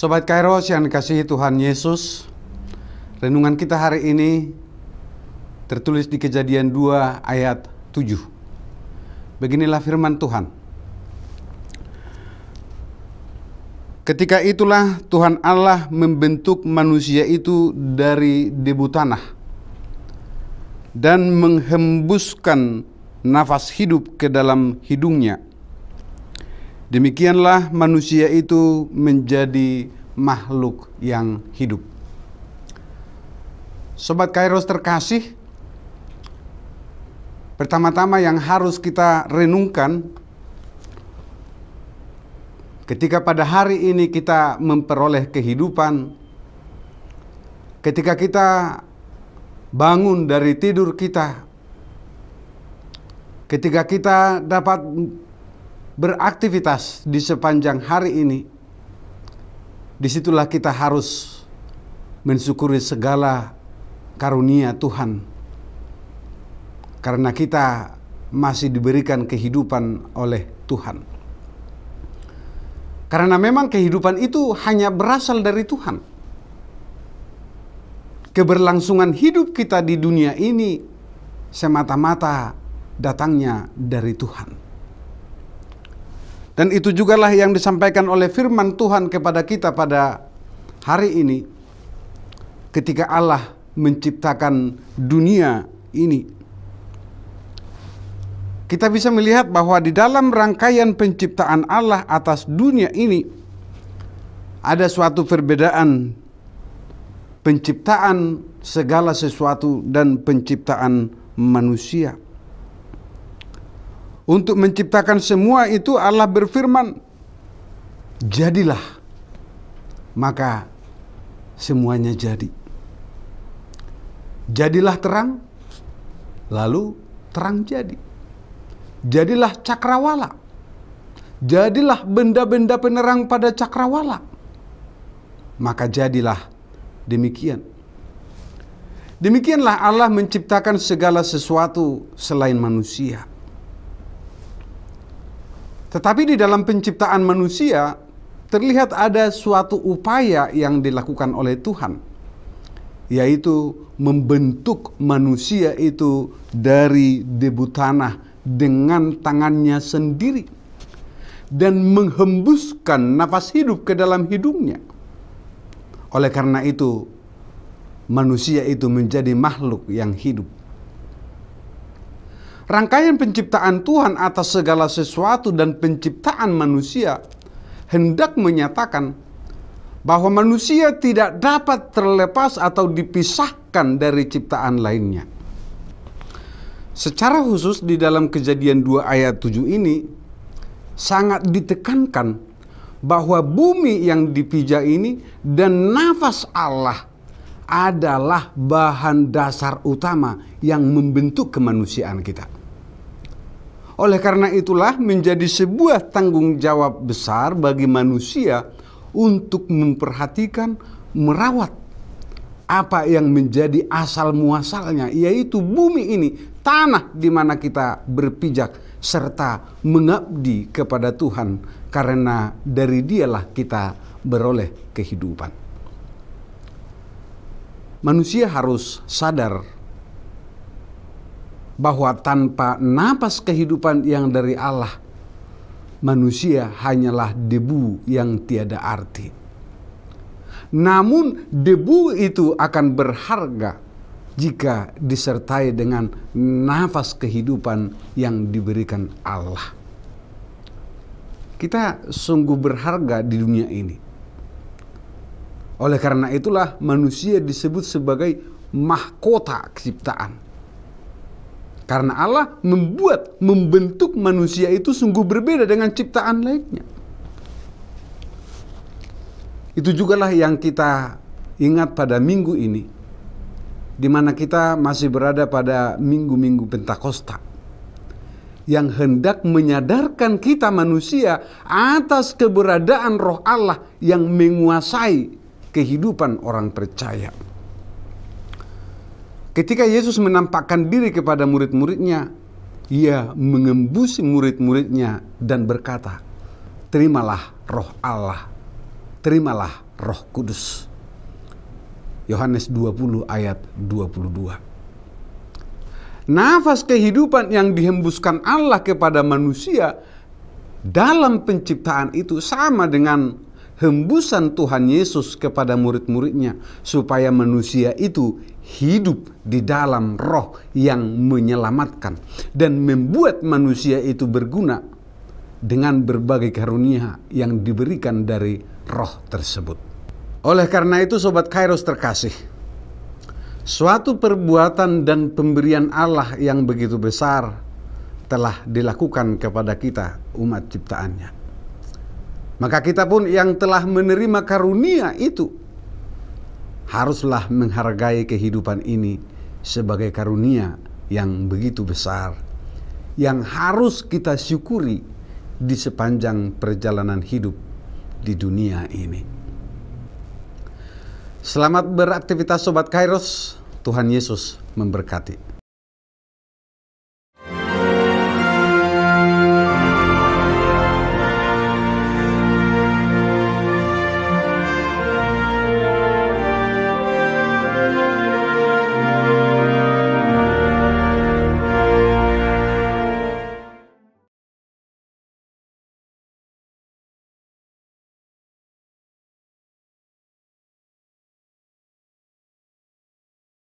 Sobat Kairos yang dikasihi Tuhan Yesus, renungan kita hari ini tertulis di Kejadian 2 ayat 7. Beginilah firman Tuhan. Ketika itulah Tuhan Allah membentuk manusia itu dari debu tanah dan menghembuskan nafas hidup ke dalam hidungnya. Demikianlah manusia itu menjadi makhluk yang hidup. Sobat Kairos terkasih, pertama-tama yang harus kita renungkan ketika pada hari ini kita memperoleh kehidupan, ketika kita bangun dari tidur kita, ketika kita dapat beraktivitas di sepanjang hari ini, disitulah kita harus mensyukuri segala karunia Tuhan, karena kita masih diberikan kehidupan oleh Tuhan. Karena memang kehidupan itu hanya berasal dari Tuhan. Keberlangsungan hidup kita di dunia ini semata-mata datangnya dari Tuhan. Dan itu jugalah yang disampaikan oleh firman Tuhan kepada kita pada hari ini, ketika Allah menciptakan dunia ini. Kita bisa melihat bahwa di dalam rangkaian penciptaan Allah atas dunia ini, ada suatu perbedaan penciptaan segala sesuatu dan penciptaan manusia. Untuk menciptakan semua itu Allah berfirman, jadilah, maka semuanya jadi. Jadilah terang, lalu terang jadi. Jadilah cakrawala, jadilah benda-benda penerang pada cakrawala, maka jadilah demikian. Demikianlah Allah menciptakan segala sesuatu selain manusia. Tetapi di dalam penciptaan manusia terlihat ada suatu upaya yang dilakukan oleh Tuhan, yaitu membentuk manusia itu dari debu tanah dengan tangannya sendiri dan menghembuskan nafas hidup ke dalam hidungnya. Oleh karena itu, manusia itu menjadi makhluk yang hidup. Rangkaian penciptaan Tuhan atas segala sesuatu dan penciptaan manusia hendak menyatakan bahwa manusia tidak dapat terlepas atau dipisahkan dari ciptaan lainnya. Secara khusus di dalam Kejadian 2 ayat 7 ini sangat ditekankan bahwa bumi yang dipijak ini dan nafas Allah adalah bahan dasar utama yang membentuk kemanusiaan kita. Oleh karena itulah menjadi sebuah tanggung jawab besar bagi manusia untuk memperhatikan, merawat apa yang menjadi asal muasalnya, yaitu bumi ini, tanah di mana kita berpijak serta mengabdi kepada Tuhan, karena dari Dialah kita beroleh kehidupan. Manusia harus sadar bahwa tanpa napas kehidupan yang dari Allah, manusia hanyalah debu yang tiada arti. Namun debu itu akan berharga jika disertai dengan nafas kehidupan yang diberikan Allah. Kita sungguh berharga di dunia ini. Oleh karena itulah manusia disebut sebagai mahkota ciptaan. Karena Allah membentuk manusia itu sungguh berbeda dengan ciptaan lainnya. Itu jugalah yang kita ingat pada minggu ini, di mana kita masih berada pada minggu-minggu Pentakosta, yang hendak menyadarkan kita manusia atas keberadaan Roh Allah yang menguasai kehidupan orang percaya. Ketika Yesus menampakkan diri kepada murid-muridnya, Ia mengembusi murid-muridnya dan berkata, "Terimalah Roh Allah, terimalah Roh Kudus. Yohanes 20 ayat 22. Nafas kehidupan yang dihembuskan Allah kepada manusia dalam penciptaan itu sama dengan hembusan Tuhan Yesus kepada murid-muridnya, supaya manusia itu hidup di dalam roh yang menyelamatkan dan membuat manusia itu berguna dengan berbagai karunia yang diberikan dari roh tersebut. Oleh karena itu, Sobat Kairos terkasih, suatu perbuatan dan pemberian Allah yang begitu besar telah dilakukan kepada kita, umat ciptaannya. Maka kita pun yang telah menerima karunia itu haruslah menghargai kehidupan ini sebagai karunia yang begitu besar, yang harus kita syukuri di sepanjang perjalanan hidup di dunia ini. Selamat beraktivitas Sobat Kairos, Tuhan Yesus memberkati.